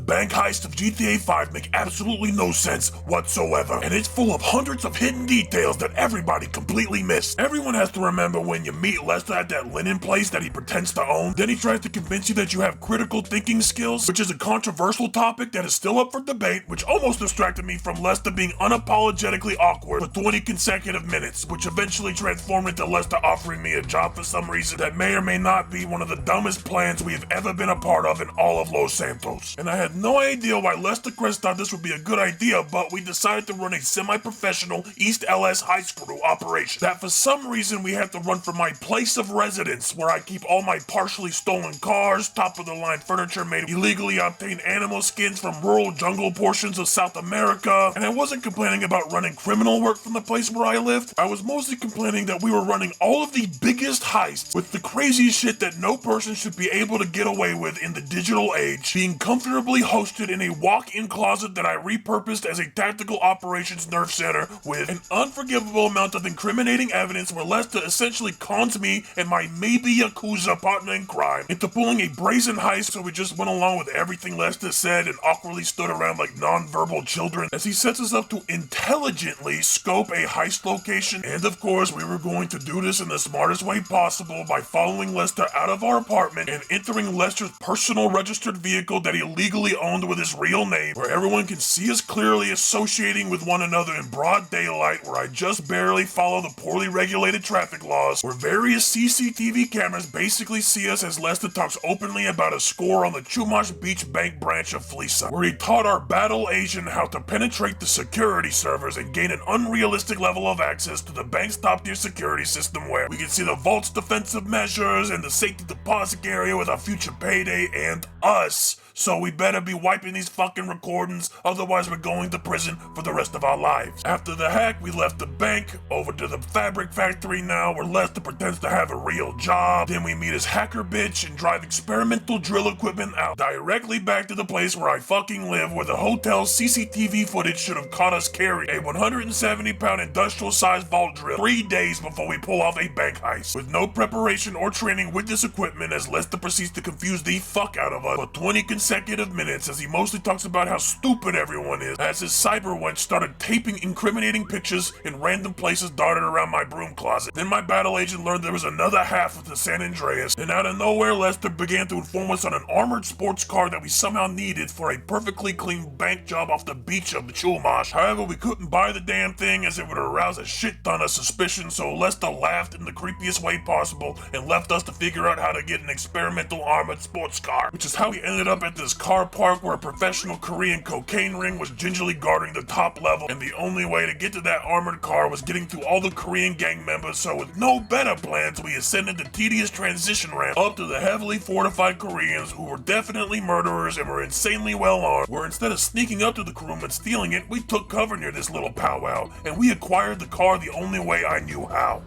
bank heists of GTA 5 make absolutely no sense whatsoever, and it's full of hundreds of hidden details that everybody completely missed. Everyone has to remember when you meet Lester at that linen place that he pretends to own, then he tries to convince you that you have critical thinking skills, which is a controversial topic that is still up for debate, which almost distracted me from Lester being unapologetically awkward for 20 consecutive minutes, which eventually transformed into Lester offering me a job for some reason that may or may not be one of the dumbest plans we have ever been a part of in all of Los Santos. And I had no idea why Lester Crest thought this would be a good idea, but we decided to run a semi-professional East LS heist crew operation that for some reason we had to run from my place of residence, where I keep all my partially stolen cars, top-of-the-line furniture made illegally obtained animal skins from rural jungle portions of South America. And I wasn't complaining about running criminal work from the place where I lived. I was mostly complaining that we were running all of the biggest heists with the crazy shit that no person should be able to get away with in the digital age, being comfortably hosted in a walk-in closet that I repurposed as a tactical operations nerve center with an unforgivable amount of incriminating evidence where Lester essentially cons me and my maybe Yakuza partner in crime into pulling a brazen heist, so we just went along with everything Lester said and awkwardly stood around like non-verbal children as he sets us up to intelligently scope a heist location. And of course, we were going to do this in the smartest way possible by following Lester out of our apartment and entering Lester's personal registered vehicle that he legally owned with his real name, where everyone can see us clearly associating with one another in broad daylight, where I just barely follow the poorly regulated traffic laws, where various CCTV cameras basically see us as Lester talks openly about a score on the Chumash Beach Bank branch of Fleesa, where he taught our battle agent how to penetrate the security servers and gain an unrealistic level of access to the bank's top-tier security system, where we can see the vault's defensive measures and the safety deposit area with our future payday and us. So we better be wiping these fucking recordings, otherwise we're going to prison for the rest of our lives. After the hack, we left the bank, over to the fabric factory now, where Lester pretends to have a real job. Then we meet his hacker bitch and drive experimental drill equipment out directly back to the place where I fucking live, where the hotel's CCTV footage should have caught us carrying a 170-pound industrial-sized vault drill 3 days before we pull off a bank heist. With no preparation or training with this equipment, as Lester proceeds to confuse the fuck out of us for 20 consecutive minutes, as he mostly talks about how stupid everyone is, as his cyber wench started taping incriminating pictures in random places darted around my broom closet. Then my battle agent learned there was another half of the San Andreas, and out of nowhere Lester began to inform us on an armored sports car that we somehow needed for a perfectly clean bank job off the beach of Chumash. However, we couldn't buy the damn thing as it would arouse a shit ton of suspicion, so Lester laughed in the creepiest way possible and left us to figure out how to get an experimental armored sports car, which is how we ended up at this car park where a professional Korean cocaine ring was gingerly guarding the top level, and the only way to get to that armored car was getting through all the Korean gang members. So with no better plans, we ascended the tedious transition ramp up to the heavily fortified Koreans, who were definitely murderers and were insanely well armed, where instead of sneaking up to the crew and stealing it, we took cover near this little powwow, and we acquired the car the only way I knew how.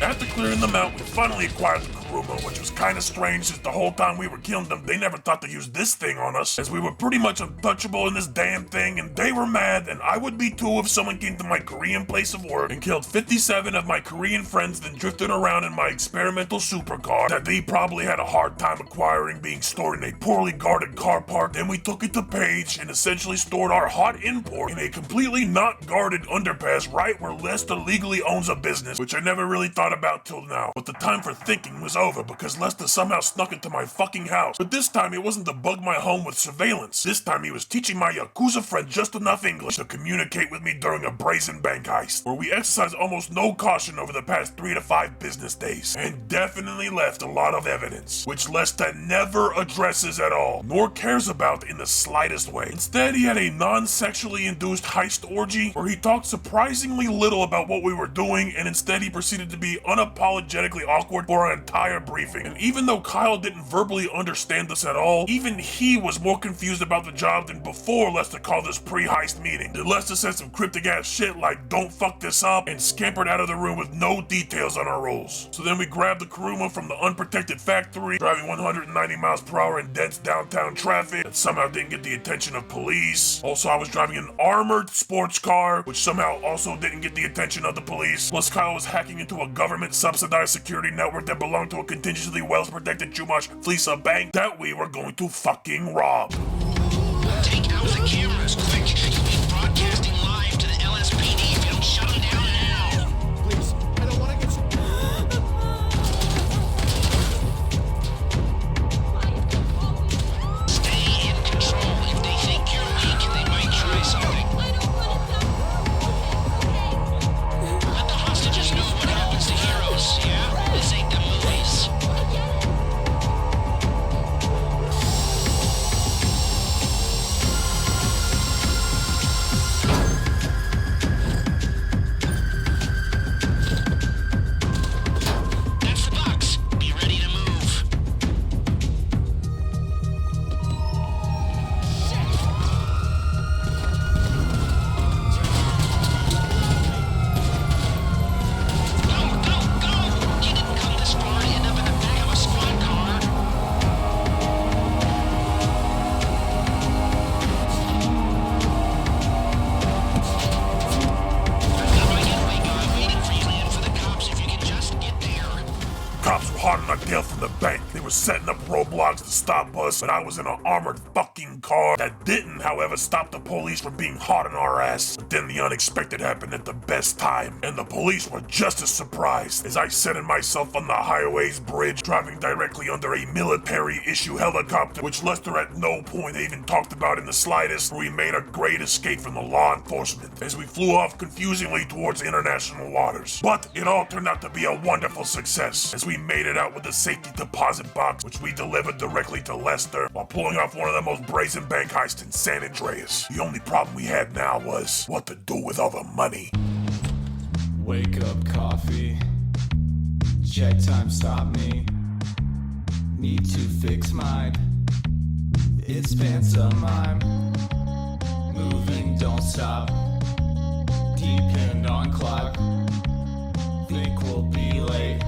After clearing them out, we finally acquired the Kuruma, which was kinda strange since the whole time we were killing them, they never thought to use this thing on us, as we were pretty much untouchable in this damn thing, and they were mad, and I would be too if someone came to my Korean place of work and killed 57 of my Korean friends, then drifted around in my experimental supercar that they probably had a hard time acquiring, being stored in a poorly guarded car park. Then we took it to Page and essentially stored our hot import in a completely not guarded underpass right where Lester legally owns a business, which I never really thought about till now. But the time for thinking was over because Lester somehow snuck into my fucking house. But this time it wasn't to bug my home with surveillance. This time he was teaching my Yakuza friend just enough English to communicate with me during a brazen bank heist, where we exercised almost no caution over the past 3 to 5 business days, and definitely left a lot of evidence, which Lester never addresses at all, nor cares about in the slightest way. Instead, he had a non-sexually induced heist orgy, where he talked surprisingly little about what we were doing, and instead he proceeded to be unapologetically awkward for an entire entire briefing. And even though Kyle didn't verbally understand us at all, even he was more confused about the job than before Lester called this pre-heist meeting. Then Lester said some cryptic ass shit like "don't fuck this up" and scampered out of the room with no details on our roles. So then we grabbed the Kuruma from the unprotected factory, driving 190 miles per hour in dense downtown traffic that somehow didn't get the attention of police. Also, I was driving an armored sports car, which somehow also didn't get the attention of the police. Plus, Kyle was hacking into a government-subsidized security network that belonged to a contingency well-protected Chumash Fleesa bank that we were going to fucking rob. Take out the cameras, quick! You'll be broadcasting live to the LSPD if you don't shut them down now! Please, I don't want to get... Stay in control. If they think you're weak, they might try something. I don't want to die. Let the hostages know what happens to heroes, yeah? This ain't the movies. That's the box. Be ready to move. Go, go, go! You didn't come this far to end up in the back of a squad car. I've got my getaway gun waiting for you, man, for the cops if you can just get there. Cops were hot on our tail from the bank. They were setting up roadblocks to stop us, but I was in an armored fucking car that didn't, however, stop the police from being hot on our ass. But then the unexpected happened at the best time, and the police were just as surprised as I centered myself on the highways bridge, driving directly under a military-issue helicopter, which Lester at no point even talked about in the slightest, where we made a great escape from the law enforcement as we flew off confusingly towards international waters. But it all turned out to be a wonderful success, as we made it out with a safety deposit box, which we delivered directly to Lester, while pulling off one of the most brazen bank heists in San Andreas. The only problem we had now was what to do with all the money. Wake up, coffee. Check time, stop me. Need to fix mine. It's pantomime. Moving, don't stop. Depend on clock. Think we'll be late.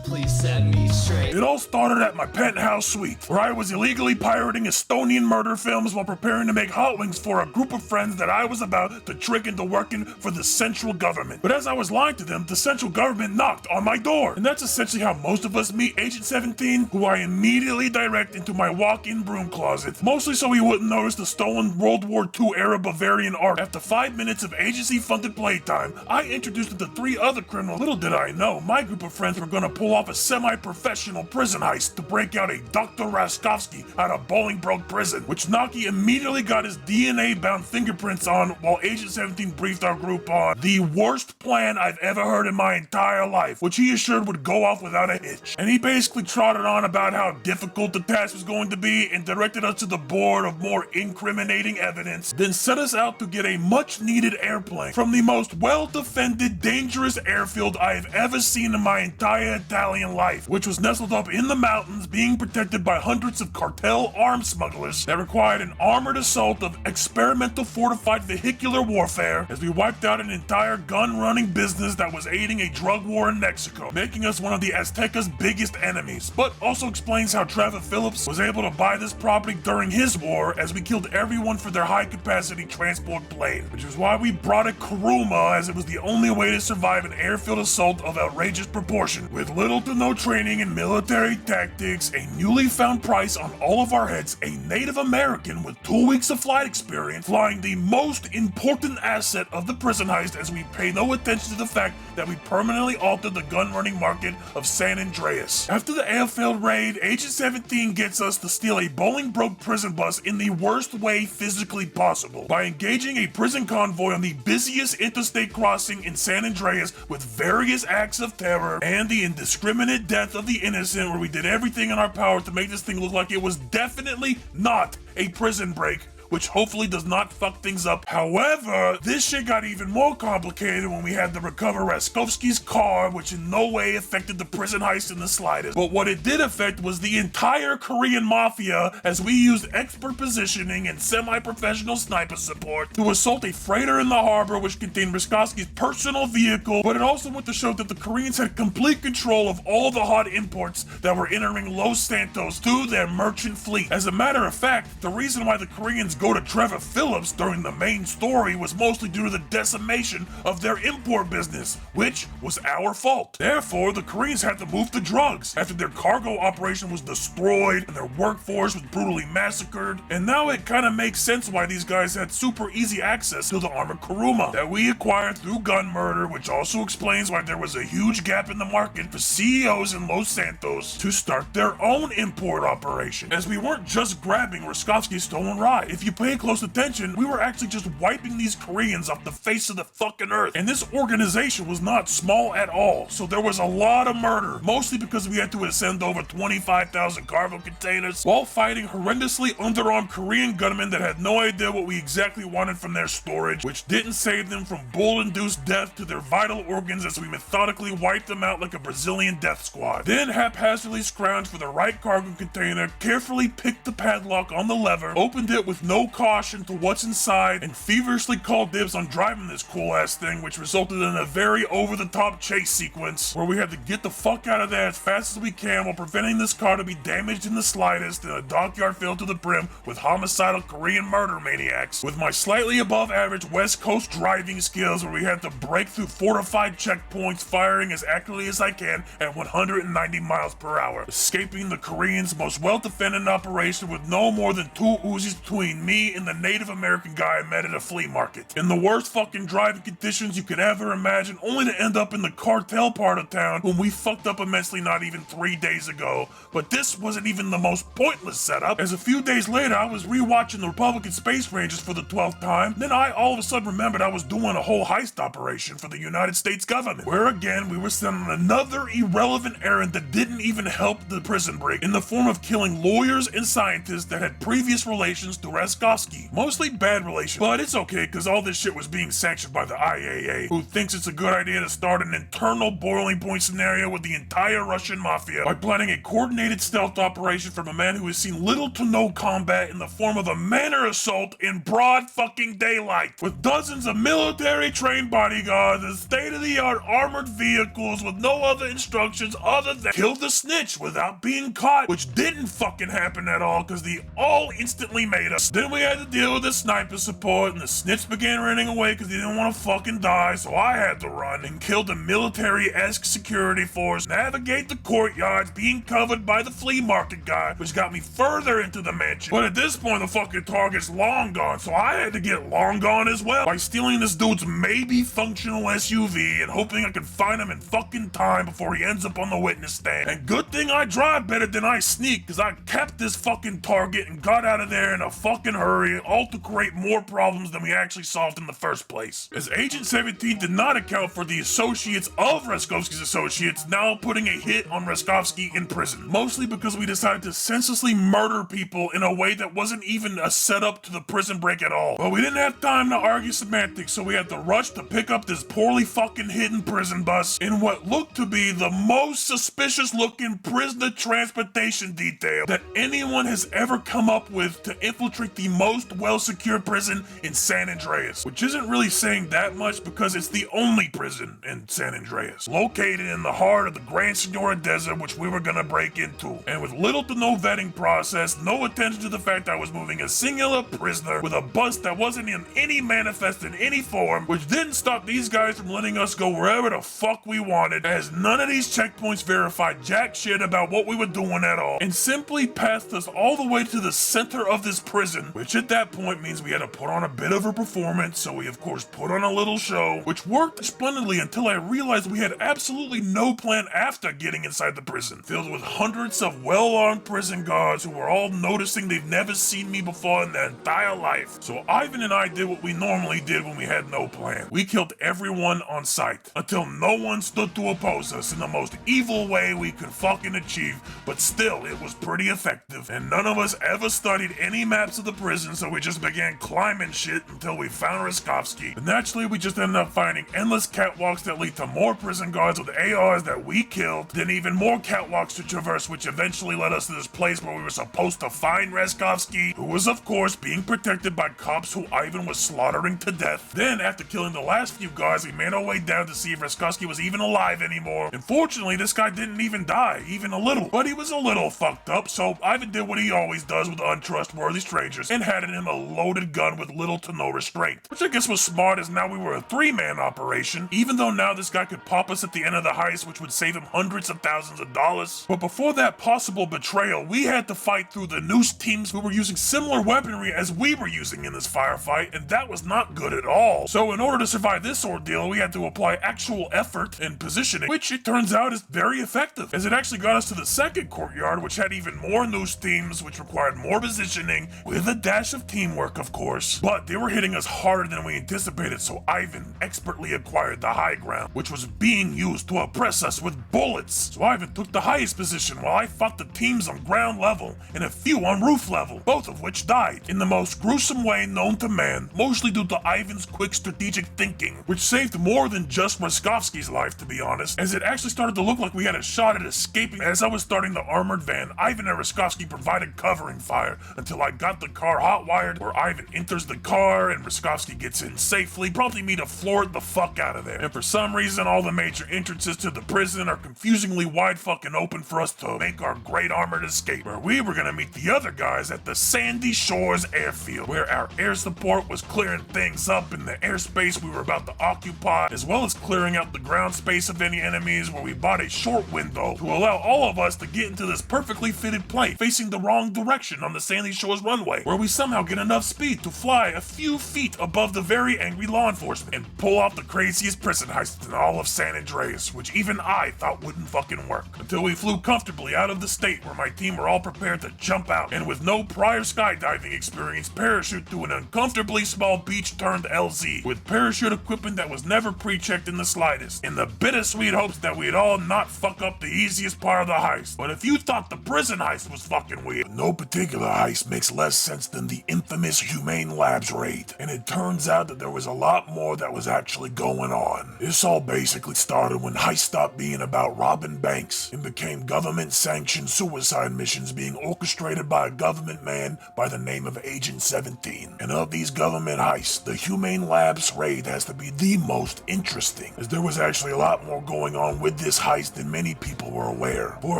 Please set me straight. It all started at my penthouse suite, where I was illegally pirating Estonian murder films while preparing to make hot wings for a group of friends that I was about to trick into working for the central government. But as I was lying to them, the central government knocked on my door. And that's essentially how most of us meet Agent 17, who I immediately direct into my walk-in broom closet, mostly so he wouldn't notice the stolen World War II era Bavarian art. After 5 minutes of agency-funded playtime, I introduced him to 3 other criminals. Little did I know, my group of friends were gonna pull off a semi-professional prison heist to break out a Dr. Raskovsky out of Bolingbroke prison, which Naki immediately got his DNA-bound fingerprints on, while Agent 17 briefed our group on the worst plan I've ever heard in my entire life, which he assured would go off without a hitch. And he basically trotted on about how difficult the task was going to be and directed us to the board of more incriminating evidence, then set us out to get a much-needed airplane from the most well-defended, dangerous airfield I have ever seen in my entire Italian life, which was nestled up in the mountains, being protected by hundreds of cartel arms smugglers that required an armored assault of experimental fortified vehicular warfare, as we wiped out an entire gun-running business that was aiding a drug war in Mexico, making us one of the Aztecas' biggest enemies. But also explains how Trevor Philips was able to buy this property during his war, as we killed everyone for their high-capacity transport plane, which is why we brought a Kuruma, as it was the only way to survive an airfield assault of outrageous proportion, with little to no training in military tactics, a newly found price on all of our heads, a Native American with 2 weeks of flight experience, flying the most important asset of the prison heist, as we pay no attention to the fact that we permanently altered the gun-running market of San Andreas. After the airfield raid, Agent 17 gets us to steal a Bolingbroke prison bus in the worst way physically possible, by engaging a prison convoy on the busiest interstate crossing in San Andreas with various acts of terror and the indiscriminate death of the innocent, where we did everything in our power to make this thing look like it was definitely not a prison break, which hopefully does not fuck things up. However, this shit got even more complicated when we had to recover Raskovsky's car, which in no way affected the prison heist in the slightest. But what it did affect was the entire Korean mafia, as we used expert positioning and semi-professional sniper support to assault a freighter in the harbor which contained Raskovsky's personal vehicle. But it also went to show that the Koreans had complete control of all the hot imports that were entering Los Santos through their merchant fleet. As a matter of fact, the reason why the Koreans go to Trevor Philips during the main story was mostly due to the decimation of their import business, which was our fault. Therefore, the Koreans had to move the drugs after their cargo operation was destroyed and their workforce was brutally massacred. And now it kind of makes sense why these guys had super easy access to the armored Kuruma that we acquired through gun murder, which also explains why there was a huge gap in the market for CEOs in Los Santos to start their own import operation, as we weren't just grabbing Raskovsky's stolen ride. If you pay close attention, we were actually just wiping these Koreans off the face of the fucking earth. And this organization was not small at all, so there was a lot of murder, mostly because we had to send over 25,000 cargo containers while fighting horrendously underarmed Korean gunmen that had no idea what we exactly wanted from their storage, which didn't save them from bull-induced death to their vital organs as we methodically wiped them out like a Brazilian death squad. Then haphazardly scrounged for the right cargo container, carefully picked the padlock on the lever, opened it with no caution to what's inside, and feverishly called dibs on driving this cool-ass thing, which resulted in a very over-the-top chase sequence where we had to get the fuck out of there as fast as we can while preventing this car to be damaged in the slightest in a dockyard filled to the brim with homicidal Korean murder maniacs. With my slightly above average West Coast driving skills, where we had to break through fortified checkpoints, firing as accurately as I can at 190 miles per hour, escaping the Koreans' most well-defended operation with no more than 2 Uzis between me and the Native American guy I met at a flea market. In the worst fucking driving conditions you could ever imagine, only to end up in the cartel part of town, whom we fucked up immensely not even 3 days ago. But this wasn't even the most pointless setup, as a few days later I was rewatching the Republican Space Rangers for the 12th time. Then I all of a sudden remembered I was doing a whole heist operation for the United States government, where again we were sent on another irrelevant errand that didn't even help the prison break, in the form of killing lawyers and scientists that had previous relations to Raskovsky. Mostly bad relations, but it's okay because all this shit was being sanctioned by the IAA, who thinks it's a good idea to start an internal boiling point scenario with the entire Russian mafia by planning a coordinated stealth operation from a man who has seen little to no combat in the form of a manor assault in broad fucking daylight, with dozens of military trained bodyguards and state-of-the-art armored vehicles with no other instructions other than kill the snitch without being caught, which didn't fucking happen at all because they all instantly made us. Then we had to deal with the sniper support, and the snitch began running away because he didn't want to fucking die, so I had to run and kill the military-esque security force, navigate the courtyards being covered by the flea market guy, which got me further into the mansion. But at this point the fucking target's long gone, so I had to get long gone as well by stealing this dude's maybe functional SUV and hoping I could find him in fucking time before he ends up on the witness stand. And good thing I drive better than I sneak, because I kept this fucking target and got out of there in a fucking hurry, all to create more problems than we actually solved in the first place. As Agent 17 did not account for the associates of Raskovsky's associates now putting a hit on Raskovsky in prison, mostly because we decided to senselessly murder people in a way that wasn't even a setup to the prison break at all. But we didn't have time to argue semantics, so we had to rush to pick up this poorly fucking hidden prison bus in what looked to be the most suspicious looking prisoner transportation detail that anyone has ever come up with to infiltrate the most well-secured prison in San Andreas, which isn't really saying that much because it's the only prison in San Andreas, located in the heart of the Gran Senora Desert, which we were gonna break into. And with little to no vetting process, no attention to the fact I was moving a singular prisoner with a bus that wasn't in any manifest in any form, which didn't stop these guys from letting us go wherever the fuck we wanted, as none of these checkpoints verified jack shit about what we were doing at all, and simply passed us all the way to the center of this prison, which at that point means we had to put on a bit of a performance, so we of course put on a little show, which worked splendidly until I realized we had absolutely no plan after getting inside the prison, filled with hundreds of well-armed prison guards who were all noticing they've never seen me before in their entire life. So Ivan and I did what we normally did when we had no plan. We killed everyone on sight, until no one stood to oppose us in the most evil way we could fucking achieve, but still it was pretty effective, and none of us ever studied any maps of the prison, so we just began climbing shit until we found Roskovsky. But naturally, we just ended up finding endless catwalks that lead to more prison guards with ARs that we killed, then even more catwalks to traverse, which eventually led us to this place where we were supposed to find Roskovsky, who was of course being protected by cops who Ivan was slaughtering to death. Then, after killing the last few guards, we made our way down to see if Roskovsky was even alive anymore. Unfortunately, this guy didn't even die, even a little. But he was a little fucked up, so Ivan did what he always does with untrustworthy strangers and handed him a loaded gun with little to no restraint. Which I guess was smart, as now we were a 3-man operation, even though now this guy could pop us at the end of the heist, which would save him hundreds of thousands of dollars. But before that possible betrayal, we had to fight through the noose teams who were using similar weaponry as we were using in this firefight, and that was not good at all. So in order to survive this ordeal, we had to apply actual effort and positioning, which it turns out is very effective, as it actually got us to the second courtyard, which had even more noose teams, which required more positioning, with a dash of teamwork, of course. But they were hitting us harder than we anticipated, so Ivan expertly acquired the high ground, which was being used to oppress us with bullets. So Ivan took the highest position while I fought the teams on ground level and a few on roof level, both of which died in the most gruesome way known to man, mostly due to Ivan's quick strategic thinking, which saved more than just Roskovsky's life, to be honest, as it actually started to look like we had a shot at escaping. As I was starting the armored van, Ivan and Roskovsky provided covering fire until I got the car hot-wired, where Ivan enters the car and Roskovsky gets in safely, prompting me to floor it the fuck out of there. And for some reason, all the major entrances to the prison are confusingly wide fucking open for us to make our great armored escape, where we were gonna meet the other guys at the Sandy Shores airfield, where our air support was clearing things up in the airspace we were about to occupy, as well as clearing out the ground space of any enemies, where we bought a short window to allow all of us to get into this perfectly fitted plane facing the wrong direction on the Sandy Shores runway, where we somehow get enough speed to fly a few feet above the very angry law enforcement and pull off the craziest prison heist in all of San Andreas, which even I thought wouldn't fucking work, until we flew comfortably out of the state where my team were all prepared to jump out and, with no prior skydiving experience, parachute to an uncomfortably small beach turned LZ with parachute equipment that was never pre-checked in the slightest, in the bittersweet hopes that we'd all not fuck up the easiest part of the heist. But if you thought the prison heist was fucking weird, no particular heist makes less sense than the infamous Humane Labs raid, and it turns out that there was a lot more that was actually going on. This all basically started when heist stopped being about robbing banks and became government-sanctioned suicide missions being orchestrated by a government man by the name of Agent 17. And of these government heists, the Humane Labs raid has to be the most interesting, as there was actually a lot more going on with this heist than many people were aware. For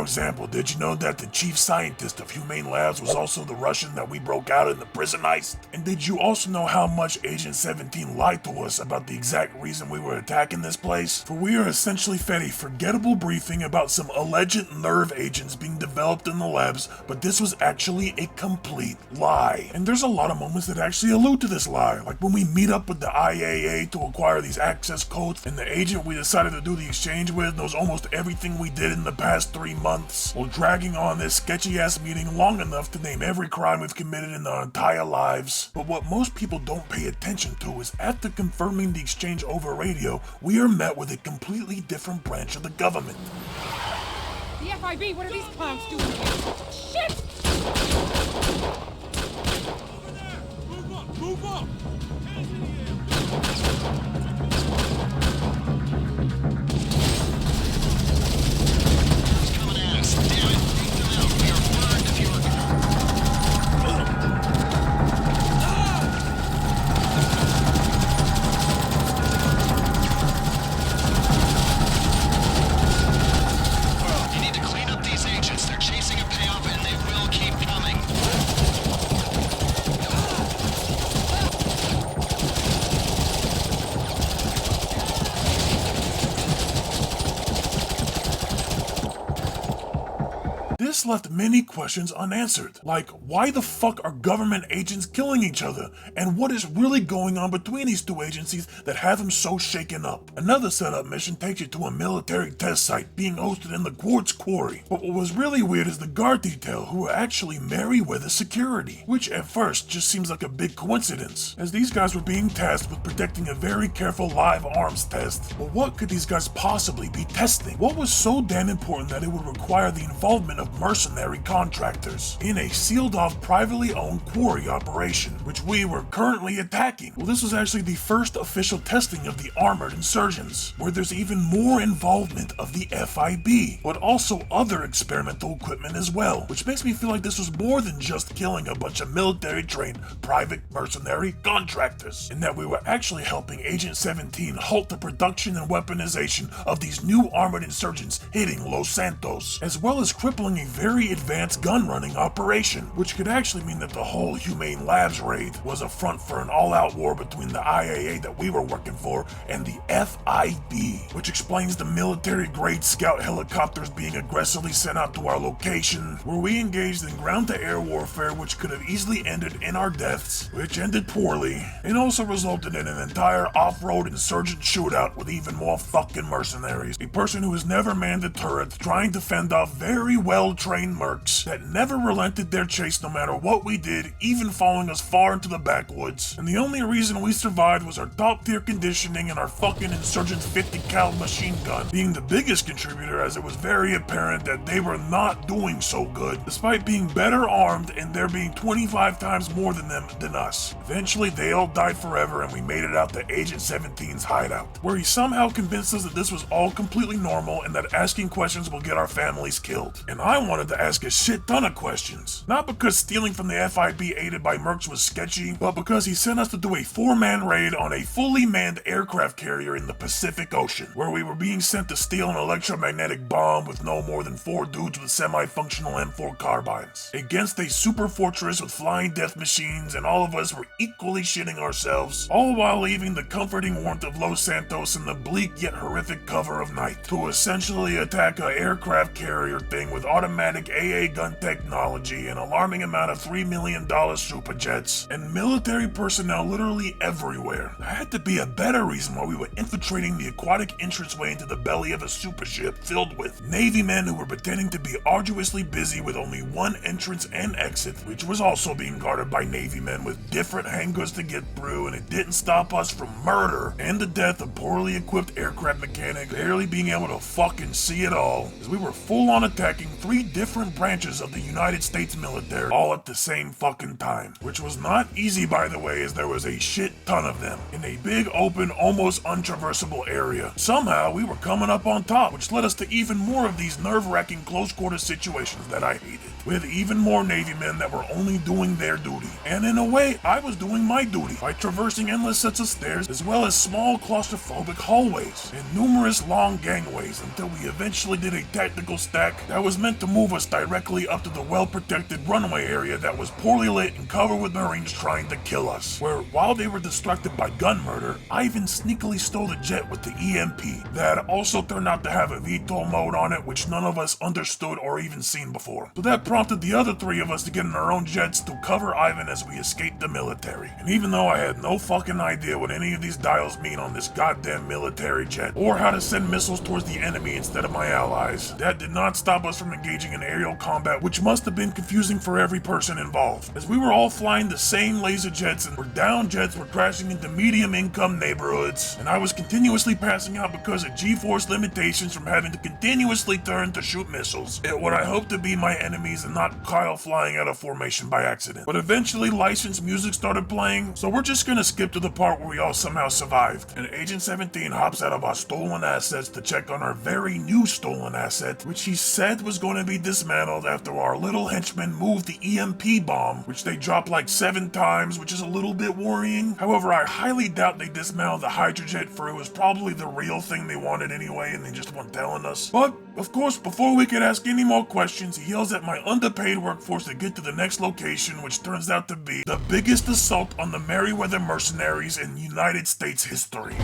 example, did you know that the chief scientist of Humane Labs was also the Russian that we broke out in the prison heist? And did you also know how much Agent 17 lied to us about the exact reason we were attacking this place? For we are essentially fed a forgettable briefing about some alleged nerve agents being developed in the labs, but this was actually a complete lie. And there's a lot of moments that actually allude to this lie, like when we meet up with the IAA to acquire these access codes, and the agent we decided to do the exchange with knows almost everything we did in the past 3 months, while dragging on this sketchy ass meeting long enough to name every crime we've committed in our entire lives. But what most people don't pay attention to is, after confirming the exchange over radio, we are met with a completely different branch of the government. The FIB, what are these clowns doing here? Shit! Over there! Move up! Move up! Hands in the air! It's coming at us. Damn it. Take them out. We are burned if you're... You need to clean up these agents. They're chasing a payoff and they will keep coming. This left many questions unanswered, like why the fuck are government agents killing each other, and what is really going on between these two agencies that have them so shaken up. Another setup mission takes you to a military test site being hosted in the Quartz Quarry, but what was really weird is the guard detail, who were actually Merryweather security, which at first just seems like a big coincidence, as these guys were being tasked with protecting a very careful live arms test. But what could these guys possibly be testing? What was so damn important that it would require the involvement of mercenary contractors in a sealed-off privately owned quarry operation, which we were currently attacking. Well, this was actually the first official testing of the armored insurgents, where there's even more involvement of the FIB, but also other experimental equipment as well, which makes me feel like this was more than just killing a bunch of military-trained private mercenary contractors, and that we were actually helping Agent 17 halt the production and weaponization of these new armored insurgents hitting Los Santos, as well as crippling a very advanced gun-running operation, which could actually mean that the whole Humane Labs raid was a front for an all-out war between the IAA that we were working for and the FIB, which explains the military-grade scout helicopters being aggressively sent out to our location, where we engaged in ground-to-air warfare which could have easily ended in our deaths, which ended poorly, and also resulted in an entire off-road insurgent shootout with even more fucking mercenaries. A person who has never manned a turret trying to fend off very well-trained mercs that never relented their chase no matter what we did, even following us far into the backwoods. And the only reason we survived was our top-tier conditioning and our fucking Insurgent 50 cal machine gun being the biggest contributor, as it was very apparent that they were not doing so good, despite being better armed and there being 25 times more than them than us. Eventually they all died forever and we made it out to Agent 17's hideout, where he somehow convinced us that this was all completely normal and that asking questions will get our families killed. And I wanted to ask a shit ton of questions. Not because stealing from the FIB aided by mercs was sketchy, but because he sent us to do a 4-man raid on a fully manned aircraft carrier in the Pacific Ocean, where we were being sent to steal an electromagnetic bomb with no more than 4 dudes with semi-functional M4 carbines, against a super fortress with flying death machines, and all of us were equally shitting ourselves, all while leaving the comforting warmth of Los Santos in the bleak yet horrific cover of night, to essentially attack an aircraft carrier thing with automatic AA gun technology, an alarming amount of $3 million super jets, and military personnel literally everywhere. There had to be a better reason why we were infiltrating the aquatic entranceway into the belly of a super ship filled with Navy men who were pretending to be arduously busy with only one entrance and exit, which was also being guarded by Navy men with different hangars to get through, and it didn't stop us from murder and the death of poorly equipped aircraft mechanics barely being able to fucking see it all, as we were full on attacking 3 different branches of the United States military all at the same fucking time, which was not easy, by the way, as there was a shit ton of them in a big open, almost untraversable area. Somehow we were coming up on top, which led us to even more of these nerve-wracking close-quarter situations that I hated, with even more Navy men that were only doing their duty. And in a way, I was doing my duty by traversing endless sets of stairs, as well as small claustrophobic hallways and numerous long gangways, until we eventually did a tactical stack that was meant to move us directly up to the well-protected runway area that was poorly lit and covered with Marines trying to kill us, where while they were distracted by gun murder, I even sneakily stole the jet with the EMP that also turned out to have a VTOL mode on it, which none of us understood or even seen before. So that prompted the other 3 of us to get in our own jets to cover Ivan as we escaped the military. And even though I had no fucking idea what any of these dials mean on this goddamn military jet, or how to send missiles towards the enemy instead of my allies, that did not stop us from engaging in aerial combat, which must have been confusing for every person involved, as we were all flying the same laser jets and down jets were crashing into medium income neighborhoods, and I was continuously passing out because of G-force limitations from having to continuously turn to shoot missiles at what I hope to be my enemies and not Kyle flying out of formation by accident. But eventually licensed music started playing, so we're just gonna skip to the part where we all somehow survived, and Agent 17 hops out of our stolen assets to check on our very new stolen asset, which he said was going to be dismantled after our little henchmen moved the EMP bomb, which they dropped like 7 times, which is a little bit worrying. However, I highly doubt they dismantled the hydrojet, for it was probably the real thing they wanted anyway and they just weren't telling us. But of course, before we could ask any more questions, he yells at my underpaid workforce to get to the next location, which turns out to be the biggest assault on the Merryweather mercenaries in United States history.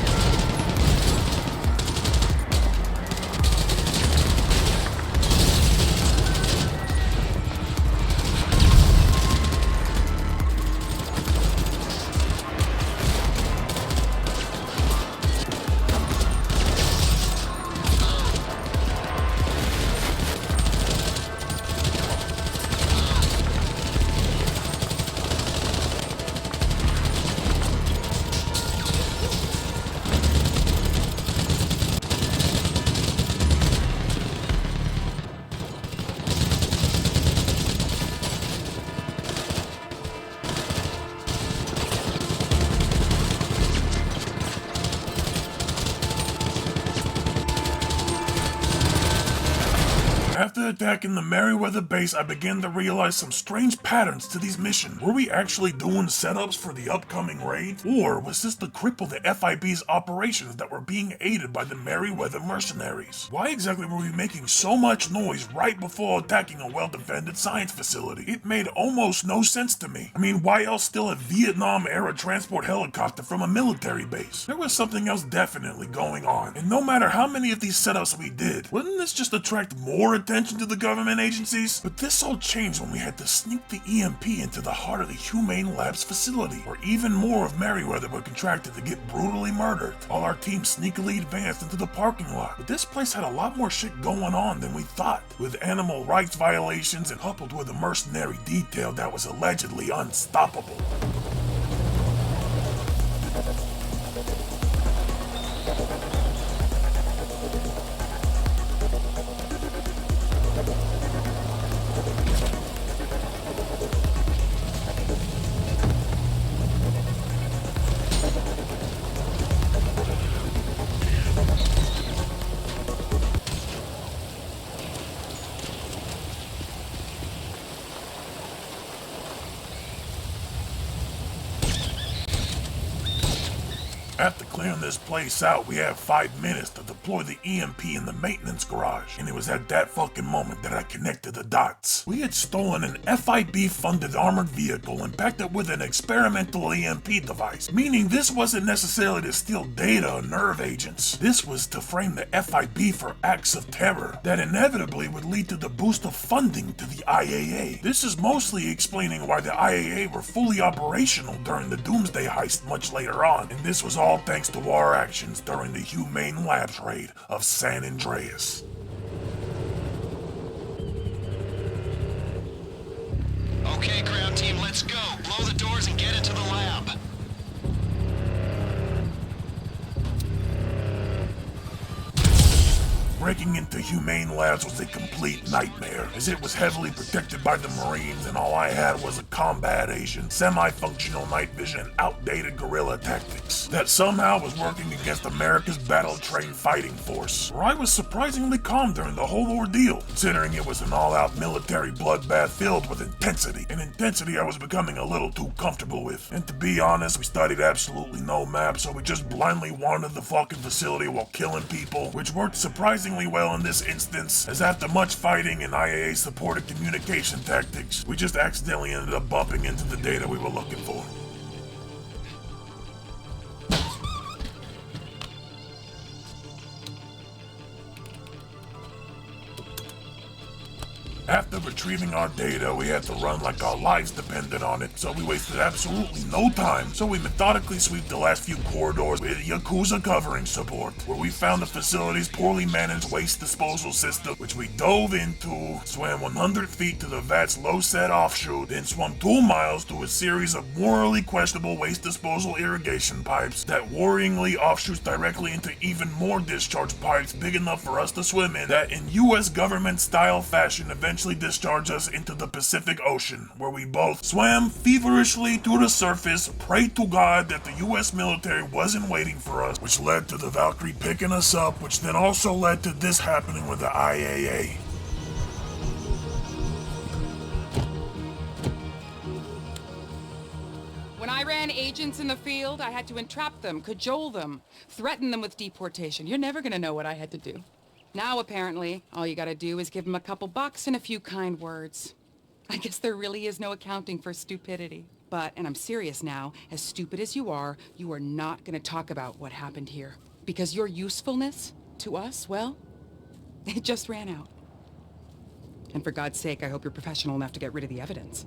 After attacking the Merryweather base, I began to realize some strange patterns to these missions. Were we actually doing setups for the upcoming raid? Or was this to cripple the FIB's operations that were being aided by the Merryweather mercenaries? Why exactly were we making so much noise right before attacking a well-defended science facility? It made almost no sense to me. I mean, why else steal a Vietnam-era transport helicopter from a military base? There was something else definitely going on. And no matter how many of these setups we did, wouldn't this just attract more attention to the government agencies? But this all changed when we had to sneak the EMP into the heart of the Humane Labs facility, where even more of Merryweather were contracted to get brutally murdered, while our team sneakily advanced into the parking lot. But this place had a lot more shit going on than we thought, with animal rights violations and coupled with a mercenary detail that was allegedly unstoppable. After clearing this place out, we had 5 minutes to deploy the EMP in the maintenance garage, and it was at that fucking moment that I connected the dots. We had stolen an FIB-funded armored vehicle and packed it with an experimental EMP device, meaning this wasn't necessarily to steal data or nerve agents. This was to frame the FIB for acts of terror that inevitably would lead to the boost of funding to the IAA. This is mostly explaining why the IAA were fully operational during the Doomsday heist much later on, and this was all thanks to our actions during the Humane Labs raid of San Andreas. Okay, ground team, let's go. Blow the doors and get into the lab. Breaking into Humane Labs was a complete nightmare, as it was heavily protected by the Marines and all I had was a combat Asian, semi-functional night vision, and outdated guerrilla tactics that somehow was working against America's battle-trained fighting force, where I was surprisingly calm during the whole ordeal, considering it was an all-out military bloodbath filled with intensity, an intensity I was becoming a little too comfortable with. And to be honest, we studied absolutely no map, so we just blindly wandered the fucking facility while killing people, which worked surprisingly well in this instance, as after much fighting and IAA supported communication tactics, we just accidentally ended up bumping into the data we were looking for. After retrieving our data, we had to run like our lives depended on it, so we wasted absolutely no time. So we methodically swept the last few corridors with Yakuza covering support, where we found the facility's poorly managed waste disposal system, which we dove into, swam 100 feet to the VAT's low-set offshoot, then swam 2 miles through a series of morally questionable waste disposal irrigation pipes that worryingly offshoots directly into even more discharge pipes big enough for us to swim in, that in US government-style fashion eventually discharged us into the Pacific Ocean, where we both swam feverishly to the surface, prayed to God that the US military wasn't waiting for us, which led to the Valkyrie picking us up, which then also led to this happening with the IAA. When I ran agents in the field, I had to entrap them, cajole them, threaten them with deportation. You're never gonna know what I had to do. Now, apparently, all you gotta do is give them a couple bucks and a few kind words. I guess there really is no accounting for stupidity. But, and I'm serious now, as stupid as you are not gonna talk about what happened here. Because your usefulness to us, well, it just ran out. And for God's sake, I hope you're professional enough to get rid of the evidence.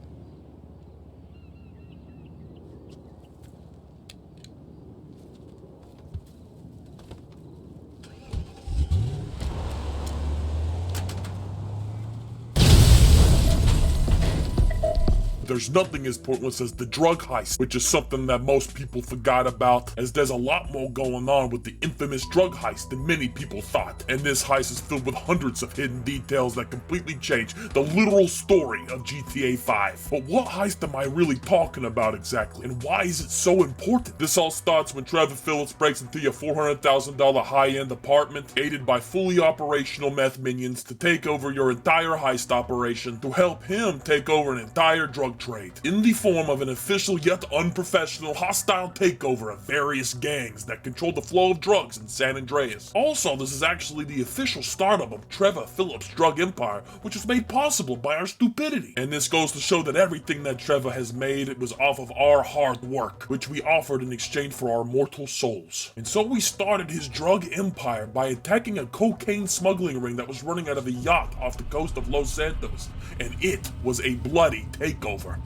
there's nothing as pointless as the drug heist, which is something that most people forgot about, as there's a lot more going on with the infamous drug heist than many people thought. And this heist is filled with hundreds of hidden details that completely change the literal story of GTA 5. But what heist am I really talking about exactly, and why is it so important? This all starts when Trevor Philips breaks into your $400,000 high-end apartment, aided by fully operational meth minions to take over your entire heist operation to help him take over an entire drug trade, in the form of an official yet unprofessional hostile takeover of various gangs that control the flow of drugs in San Andreas. Also, this is actually the official startup of Trevor Philips' drug empire, which was made possible by our stupidity. And this goes to show that everything that Trevor has made was off of our hard work, which we offered in exchange for our mortal souls. And so we started his drug empire by attacking a cocaine smuggling ring that was running out of a yacht off the coast of Los Santos, and it was a bloody takeover.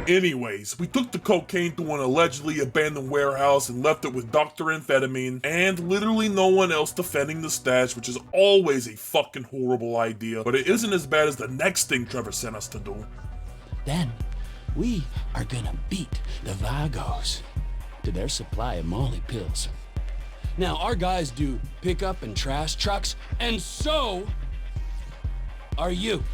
Anyways, we took the cocaine to an allegedly abandoned warehouse and left it with Dr. Amphetamine and literally no one else defending the stash, which is always a fucking horrible idea, but it isn't as bad as the next thing Trevor sent us to do. Then, we are gonna beat the Vagos to their supply of Molly pills. Now, our guys do pickup and trash trucks, and so are you.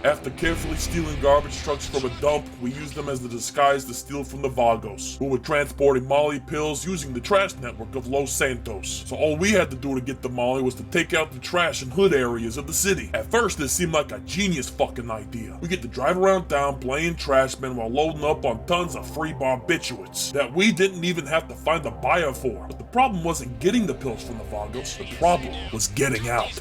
After carefully stealing garbage trucks from a dump, we used them as the disguise to steal from the Vagos, who were transporting Molly pills using the trash network of Los Santos. So all we had to do to get the Molly was to take out the trash and hood areas of the city. At first, this seemed like a genius fucking idea. We get to drive around town playing trashmen while loading up on tons of free barbiturates that we didn't even have to find a buyer for. But the problem wasn't getting the pills from the Vagos, the problem was getting out.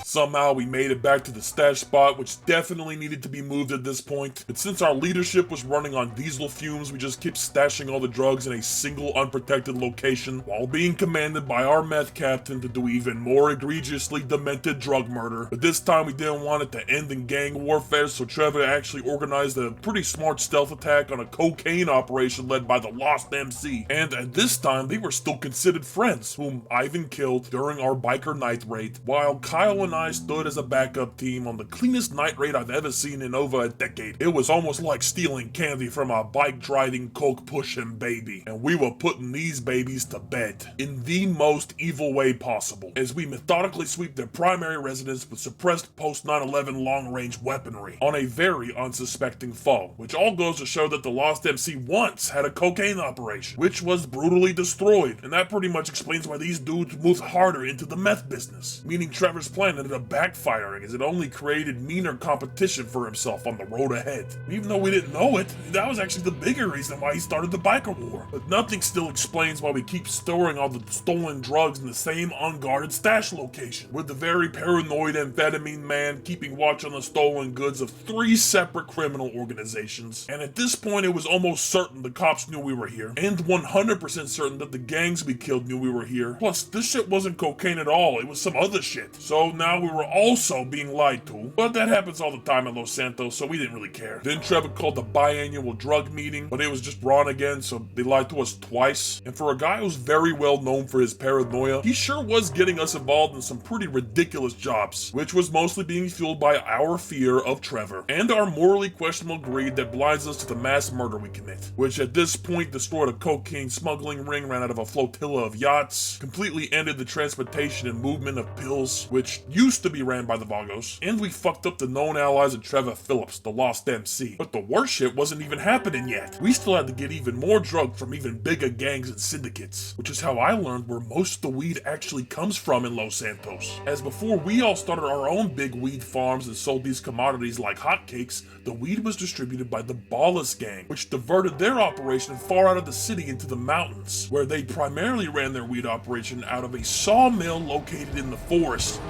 Somehow we made it back to the stash spot, which definitely needed to be moved at this point. But since our leadership was running on diesel fumes, we just kept stashing all the drugs in a single unprotected location, while being commanded by our meth captain to do even more egregiously demented drug murder. But this time we didn't want it to end in gang warfare, so Trevor actually organized a pretty smart stealth attack on a cocaine operation led by the Lost MC. And at this time, they were still considered friends, whom Ivan killed during our biker night raid, while Kyle and I stood as a backup team on the cleanest night raid I've ever seen in over a decade. It was almost like stealing candy from a bike-driving, coke-pushing baby, and we were putting these babies to bed in the most evil way possible, as we methodically sweep their primary residence with suppressed post-9/11 long-range weaponry on a very unsuspecting foe, which all goes to show that the Lost MC once had a cocaine operation, which was brutally destroyed, and that pretty much explains why these dudes moved harder into the meth business, meaning Trevor's plan ended up backfiring as it only created meaner competition for himself on the road ahead. Even though we didn't know it, that was actually the bigger reason why he started the biker war. But nothing still explains why we keep storing all the stolen drugs in the same unguarded stash location, with the very paranoid amphetamine man keeping watch on the stolen goods of 3 separate criminal organizations. And at this point, it was almost certain the cops knew we were here, and 100% certain that the gangs we killed knew we were here. Plus, this shit wasn't cocaine at all, it was some other shit. So now we were also being lied to, but that happens all the time in Los Santos, so we didn't really care. Then Trevor called the biannual drug meeting, but it was just Ron again, so they lied to us twice. And for a guy who's very well known for his paranoia, he sure was getting us involved in some pretty ridiculous jobs, which was mostly being fueled by our fear of Trevor, and our morally questionable greed that blinds us to the mass murder we commit, which at this point destroyed a cocaine smuggling ring, ran out of a flotilla of yachts, completely ended the transportation and movement of pills, which used to be ran by the Vagos, and we fucked up the known allies of Trevor Philips, the Lost MC. But the worst shit wasn't even happening yet. We still had to get even more drugs from even bigger gangs and syndicates, which is how I learned where most of the weed actually comes from in Los Santos. As before we all started our own big weed farms and sold these commodities like hotcakes, the weed was distributed by the Ballas gang, which diverted their operation far out of the city into the mountains, where they primarily ran their weed operation out of a sawmill located in the forest.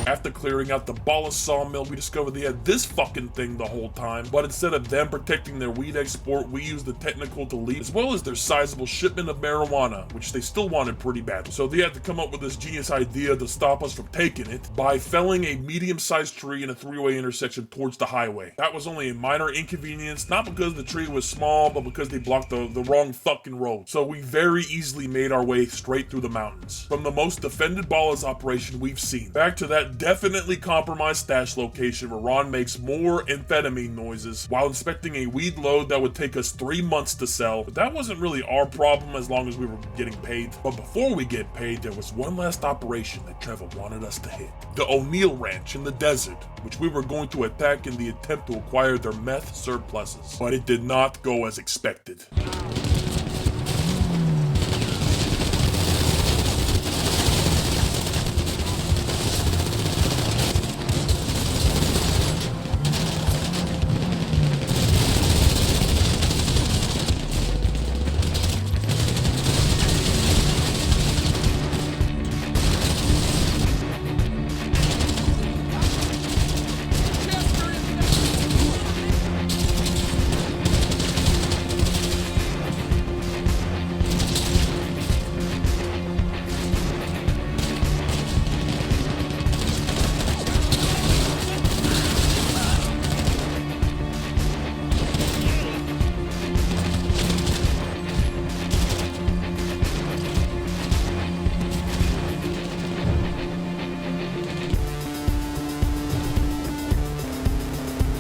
After clearing out the Ballas sawmill, we discovered they had this fucking thing the whole time, but instead of them protecting their weed export, we used the technical to leave, as well as their sizable shipment of marijuana, which they still wanted pretty badly. So they had to come up with this genius idea to stop us from taking it by felling a medium-sized tree in a 3-way intersection towards the highway. That was only a minor inconvenience, not because the tree was small, but because they blocked the wrong fucking road. So we very easily made our way straight through the mountains, from the most defended Ballas operation we've seen, back to that definitely compromised stash location where Ron makes more amphetamine noises while inspecting a weed load that would take us 3 months to sell. But that wasn't really our problem as long as we were getting paid. But before we get paid, there was one last operation that Trevor wanted us to hit. The O'Neill Ranch in the desert, which we were going to attack in the attempt to acquire their meth surpluses. But it did not go as expected.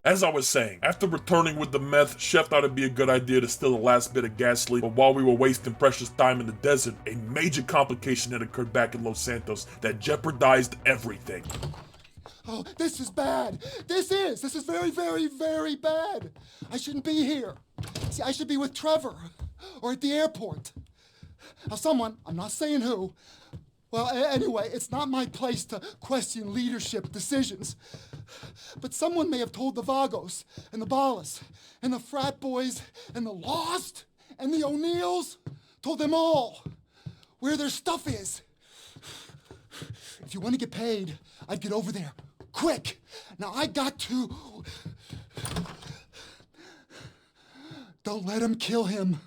As I was saying, after returning with the meth, Chef thought it'd be a good idea to steal the last bit of gasoline, but while we were wasting precious time in the desert, a major complication had occurred back in Los Santos that jeopardized everything. Oh, this is bad. This is very, very, very bad. I shouldn't be here. See, I should be with Trevor, or at the airport. Now someone, I'm not saying who, well, anyway, it's not my place to question leadership decisions. But someone may have told the Vagos, and the Ballas, and the frat boys, and the Lost, and the O'Neills, told them all where their stuff is. If you want to get paid, I'd get over there, quick. Now I got to... Don't let him kill him.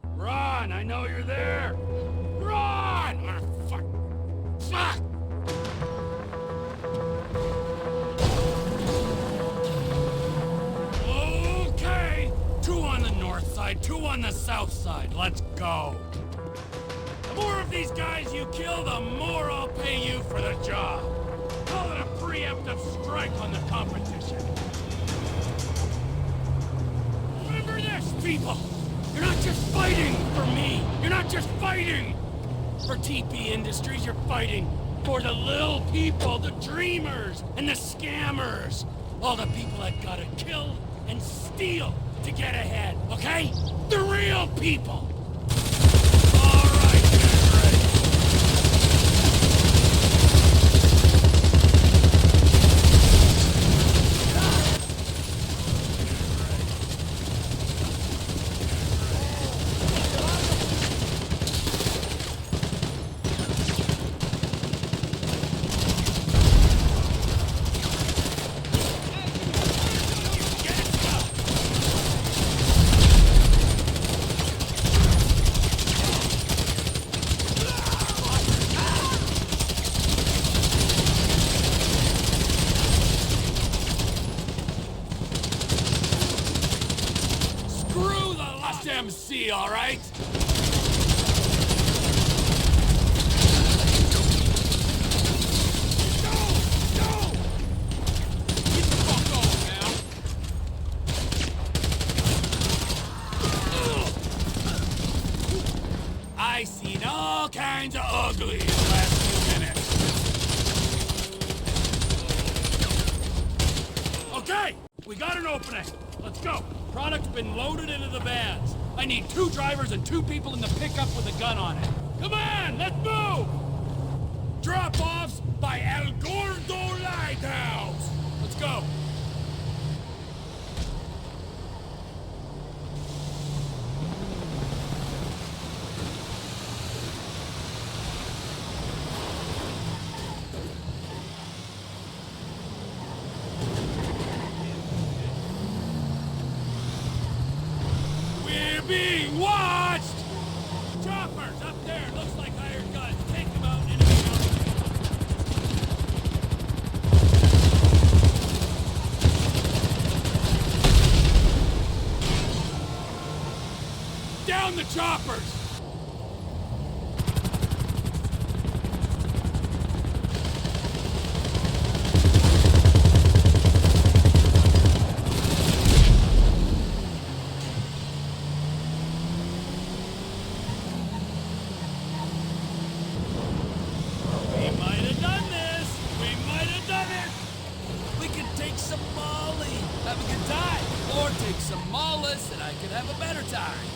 Ron, I know you're there! Ron! Fuck! Fuck! Okay! 2 on the north side, 2 on the south side. Let's go! more of these guys you kill, the more I'll pay you for the job. Call it a preemptive strike on the competition. Remember this, people! You're not just fighting for me! You're not just fighting for TP Industries, you're fighting for the little people, the dreamers, and the scammers. All the people that gotta kill and steal to get ahead, okay? The real people! All right, get ready. Screw the last MC, all right? I seen all kinds of ugly in the last few minutes. Okay, we got an opening. Let's go. Product's been loaded into the vans. I need 2 drivers and 2 people in the pickup with a gun on it. Come on, let's move! Drop-offs by El Gordo Lighthouse. Let's go. We're being watched! Choppers up there, looks like hired guns. Take them out, enemy out. Down the choppers! We might have done this! We might have done it! We could take some Molly, have a good time. Or take some Mollis and I could have a better time.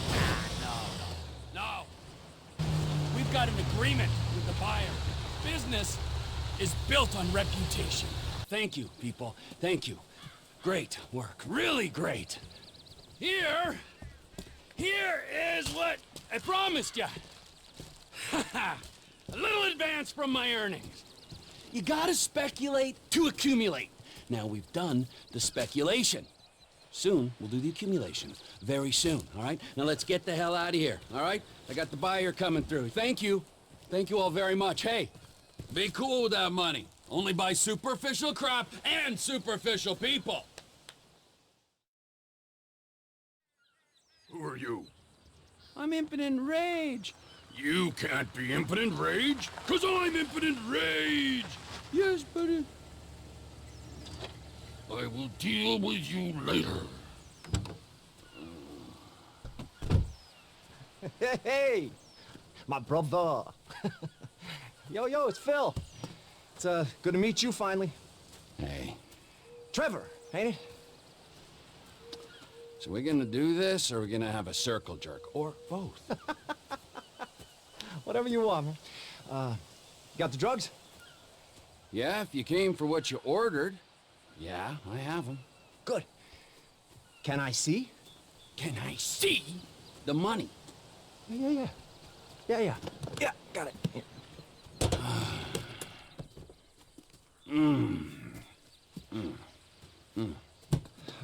No. We've got an agreement with the buyer. Business is built on reputation. Thank you, people. Thank you. Great work. Really great. Here is what I promised you. A little advance from my earnings. You gotta speculate to accumulate. Now we've done the speculation. Soon, we'll do the accumulation. Very soon, all right? Now let's get the hell out of here, all right? I got the buyer coming through. Thank you. Thank you all very much. Hey, be cool with that money. Only buy superficial crap and superficial people. Who are you? I'm impotent rage. You can't be impotent rage, 'cause I'm impotent rage! Yes, but I will deal with you later. Hey, my brother. Yo, it's Phil. It's good to meet you finally. Hey, Trevor, ain't it? so we're gonna do this, or we're gonna have a circle jerk, or both? Whatever you want, man. You got the drugs? Yeah, if you came for what you ordered. Yeah, I have them. Good. Can I see? Can I see the money? Yeah, got it. Here.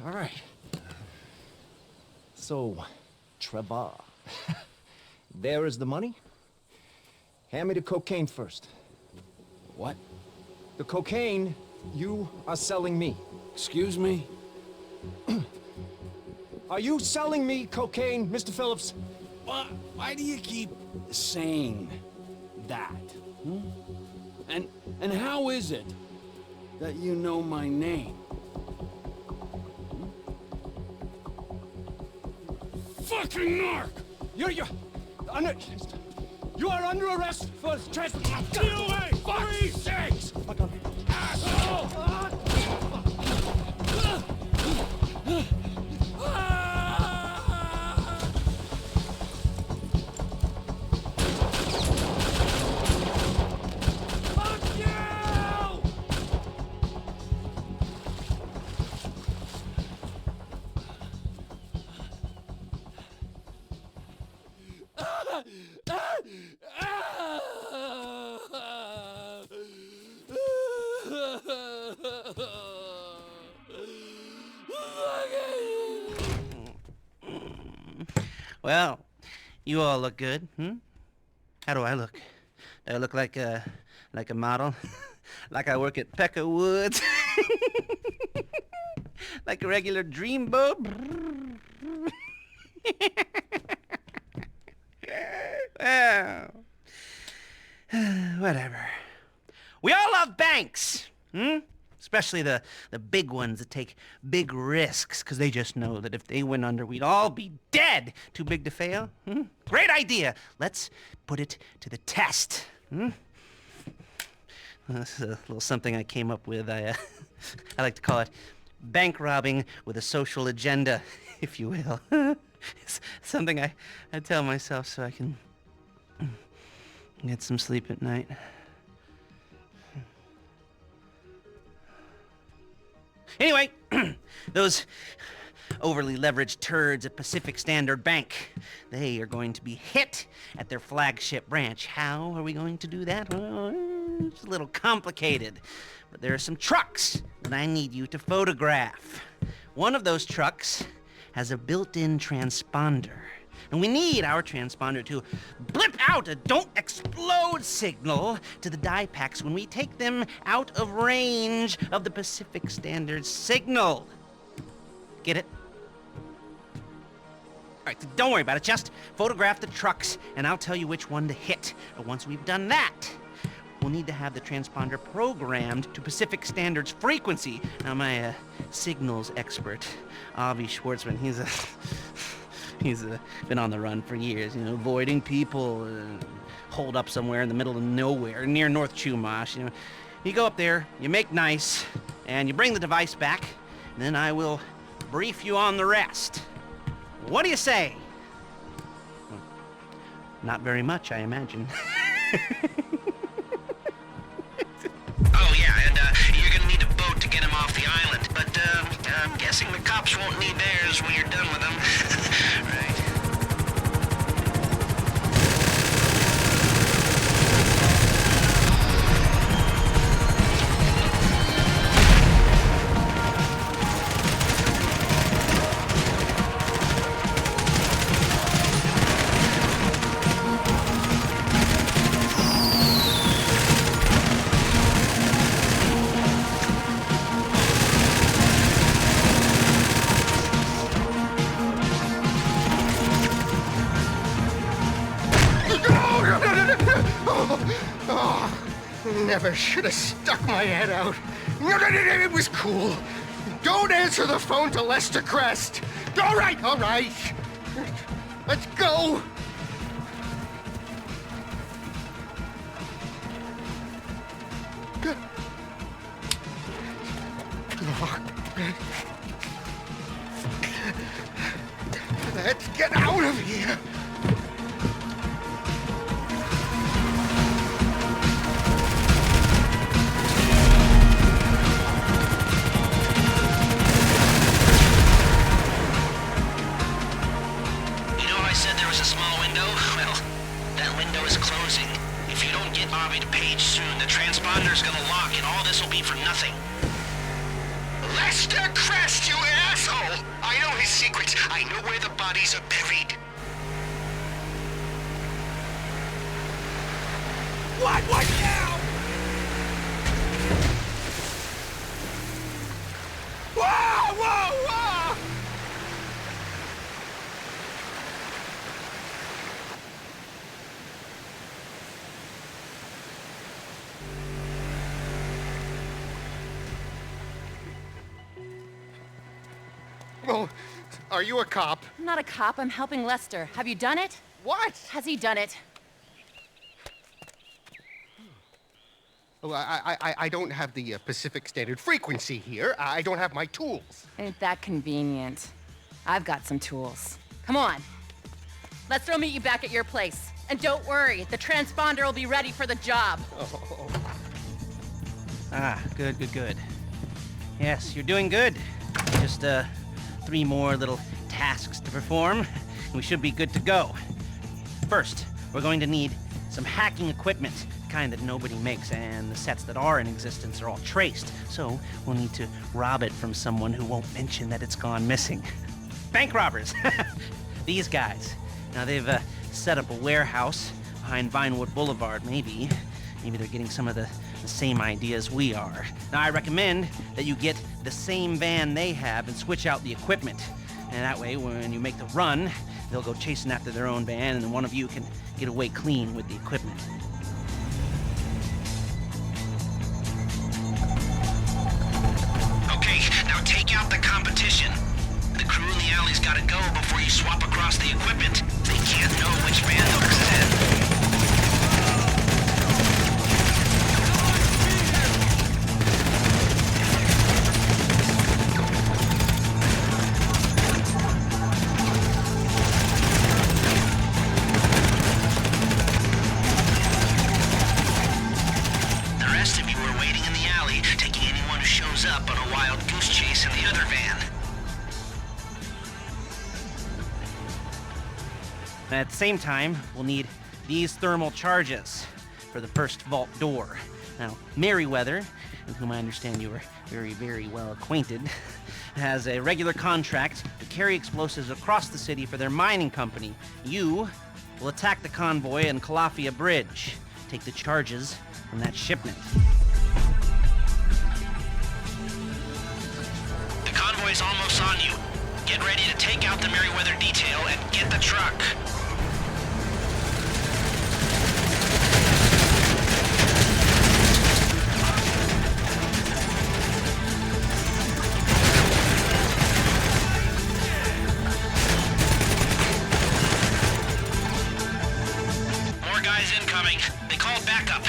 All right. So, Trevor, there is the money. Hand me the cocaine first. What? The cocaine you are selling me. Excuse me? Are you selling me cocaine, Mr. Phillips? Why do you keep saying that? Hmm? And how is it that you know my name? Fucking narc! You are under arrest for trespassing. Get away! Fuck's sakes! Asshole! Well, you all look good, How do I look? Do I look like a model? Like I work at Pecka Woods? Like a regular dreamboat? Well, whatever. We all love banks, Especially the big ones that take big risks, because they just know that if they went under, we'd all be dead. Too big to fail? Great idea. Let's put it to the test. This is a little something I came up with. I like to call it bank robbing with a social agenda, if you will. It's something I tell myself so I can get some sleep at night. Anyway, those overly leveraged turds at Pacific Standard Bank, they are going to be hit at their flagship branch. How are we going to do that? Well, it's a little complicated, but there are some trucks that I need you to photograph. One of those trucks has a built-in transponder, and we need our transponder to blip out a don't explode signal to the die packs when we take them out of range of the Pacific Standard signal. Get it? All right, don't worry about it. Just photograph the trucks, and I'll tell you which one to hit. And once we've done that, we'll need to have the transponder programmed to Pacific Standard's frequency. Now, my signals expert, Avi Schwartzman, he's been on the run for years, avoiding people, holed up somewhere in the middle of nowhere, near North Chumash. You go up there, you make nice, and you bring the device back, and then I will brief you on the rest. What do you say? Well, not very much, I imagine. Oh, yeah, and you're gonna need a boat to get him off the island. But I'm guessing the cops won't need theirs when you're done with them. Right. Never should have stuck my head out. No, it was cool. Don't answer the phone to Lester Crest. All right. Let's go. Let's get out of here. Transponder's gonna lock, and all this will be for nothing. Lester Crest, you asshole! I know his secrets. I know where the bodies are buried. What now? Whoa! Oh, are you a cop? I'm not a cop, I'm helping Lester. Have you done it? What? Has he done it? Oh, I don't have the Pacific Standard frequency here. I don't have my tools. Ain't that convenient. I've got some tools. Come on. Lester will meet you back at your place. And don't worry, the transponder will be ready for the job. Oh. Ah, good. Yes, you're doing good. Just, 3 more little tasks to perform, and we should be good to go. First, we're going to need some hacking equipment, the kind that nobody makes, and the sets that are in existence are all traced. So, we'll need to rob it from someone who won't mention that it's gone missing. Bank robbers! These guys. Now, they've, set up a warehouse behind Vinewood Boulevard, maybe. Maybe they're getting some of the same ideas we are. Now, I recommend that you get the same van they have and switch out the equipment. And that way, when you make the run, they'll go chasing after their own van, and then one of you can get away clean with the equipment. Okay, now take out the competition. The crew in the alley's gotta go before you swap across the equipment. They can't know which van they'll present. And at the same time, we'll need these thermal charges for the first vault door. Now, Merriweather, with whom I understand you are very, very well acquainted, has a regular contract to carry explosives across the city for their mining company. You will attack the convoy in Calafia Bridge. Take the charges from that shipment. The convoy's almost on you. Get ready to take out the Merriweather detail and get the truck. More guys incoming. They called backup.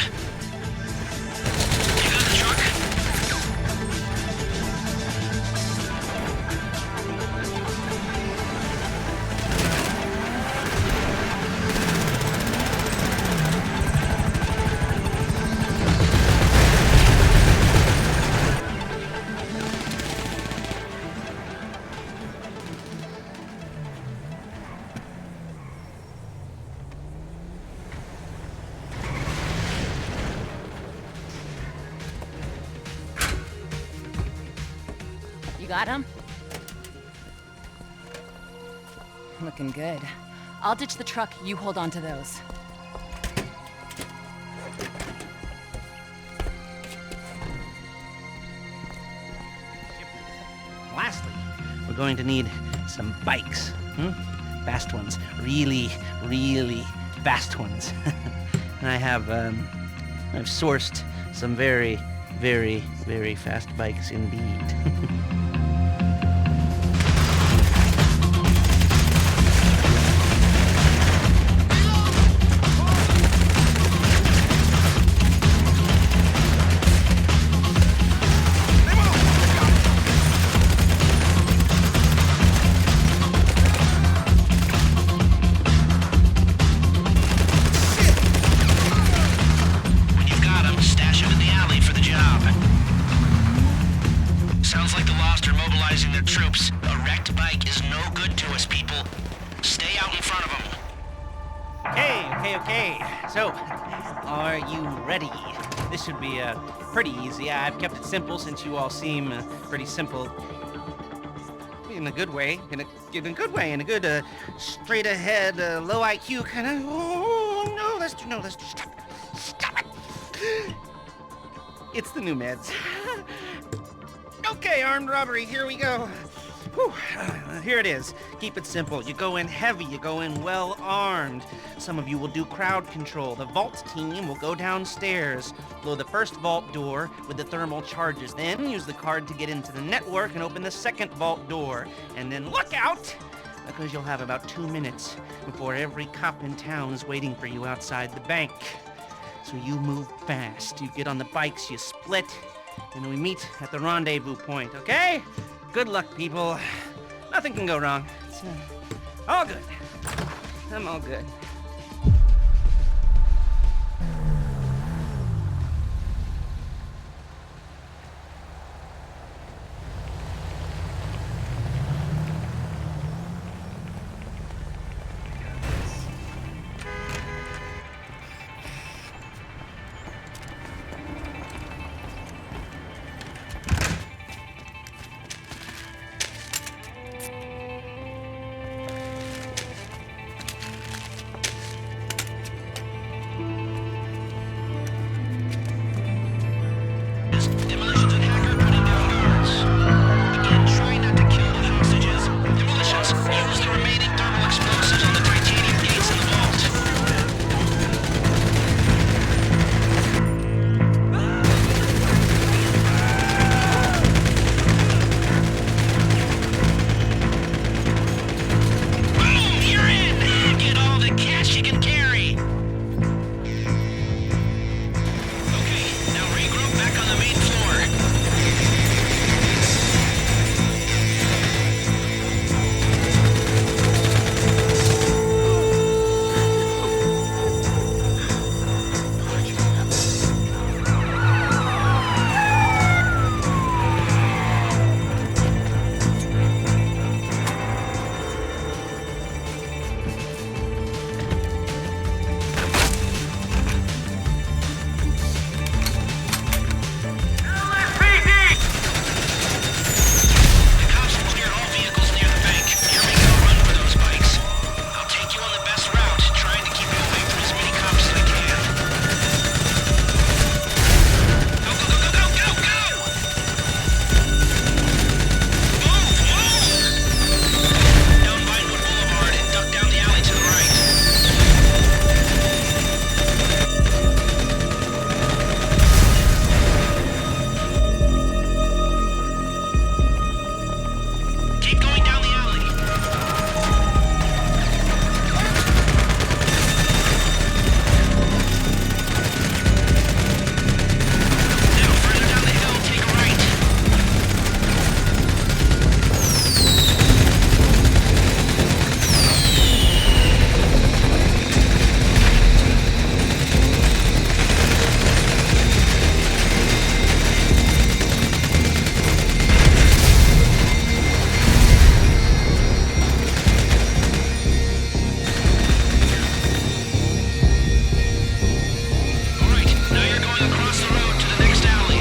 You got the truck? Got him? Looking good. I'll ditch the truck, you hold on to those. Lastly, we're going to need some bikes. Fast ones. Really, really fast ones. And I've sourced some very, very, very fast bikes indeed. Sounds like the Lost are mobilizing their troops. A wrecked bike is no good to us, people. Stay out in front of them. Okay. So, are you ready? This should be pretty easy. I've kept it simple since you all seem pretty simple. In a good way. In a good way. In a good, straight ahead, low IQ kind of. Oh, no, Lester, stop it. It's the new meds. Okay, armed robbery, here we go. Whew. Here it is. Keep it simple. You go in heavy, you go in well armed. Some of you will do crowd control. The vault team will go downstairs, blow the first vault door with the thermal charges, then use the card to get into the network and open the second vault door. And then look out, because you'll have about 2 minutes before every cop in town is waiting for you outside the bank. So you move fast. You get on the bikes, you split, and we meet at the rendezvous point, okay? Good luck, people. Nothing can go wrong. It's all good. I'm all good. Demolitions and hacker running down guards. Again, try not to kill the hostages. Demolitions, use the remaining thermal explosives on the titanium gates in the vault. Boom! You're in! Get all the cash you can carry. Okay, now regroup back on the main floor. The cops have cleared all vehicles near the bank. You're making a run for those bikes. I'll take you on the best route, trying to keep you away from as many cops as I can. Go, go, go, go, go, go, go! Move, move! Down Vinewood Boulevard and duck down the alley to the right. Keep going down the alley. Now, further down the hill, take a right. All right, now you're going across the road to the next alley.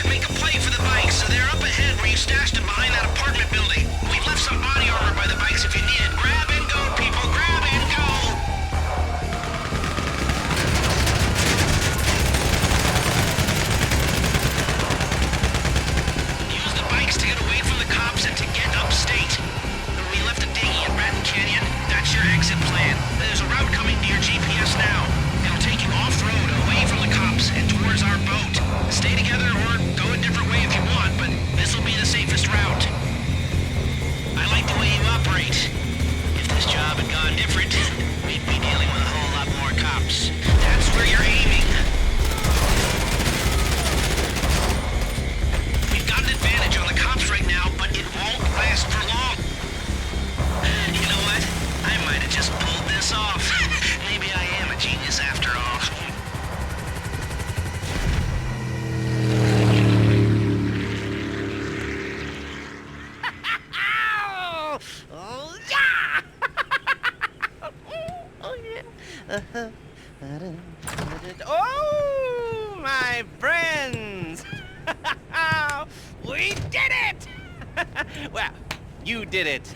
Make a play for the bikes, so they're up ahead where you stashed them behind that apartment building. We've left some body armor by the bikes if you need it. Grab and go, people, grab and go! Use the bikes to get away from the cops and to get upstate. We left a dinghy at Ratton Canyon. That's your exit plan. There's a route coming to your GPS now. It'll take you off-road, away from the cops, and towards our boat. Stay together or go a different way if you want, but this'll be the safest route. I like the way you operate. If this job had gone different, we'd be dealing with a whole lot more cops. That's where you're aiming. We've got an advantage on the cops right now, but it won't last for long. You know what? I might have just pulled this off. Maybe I am a genius after all. Oh, yeah! Oh, yeah. Oh, my friends! We did it! Well, you did it.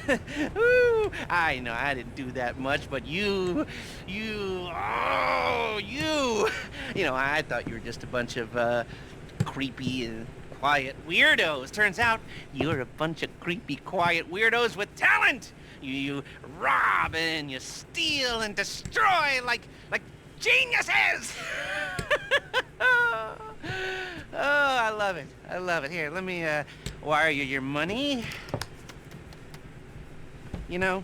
Woo. I know I didn't do that much, but you, I thought you were just a bunch of creepy and quiet weirdos. Turns out you're a bunch of creepy, quiet weirdos with talent. You rob and you steal and destroy like geniuses. Oh, I love it. I love it. Here, let me wire you your money. You know,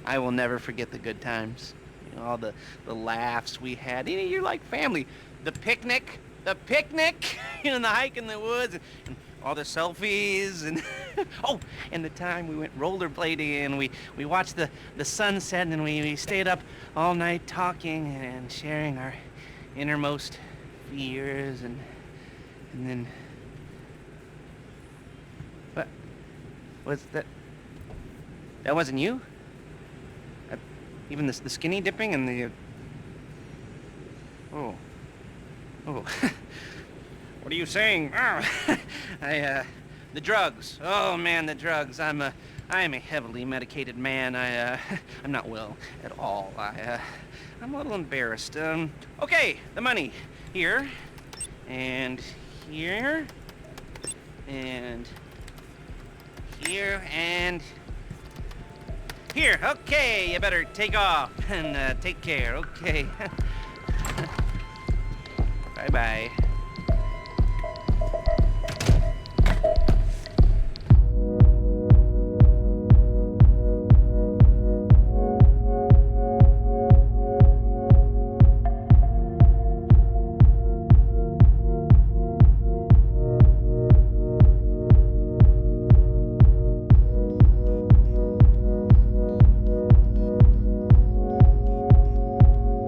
I will never forget the good times. You know, all the laughs we had. You know, you're like family. The picnic, you know, the hike in the woods, and all the selfies, and oh, and the time we went rollerblading, and we watched the sunset, and we stayed up all night talking and sharing our innermost fears, and then what was that? That wasn't you? Even the skinny dipping and the... Oh. What are you saying? The drugs. Oh, man, the drugs. I am a heavily medicated man. I'm not well at all. I'm a little embarrassed. Okay, the money. Here. And here. And here. And... here, okay, you better take off and take care, okay. Bye-bye.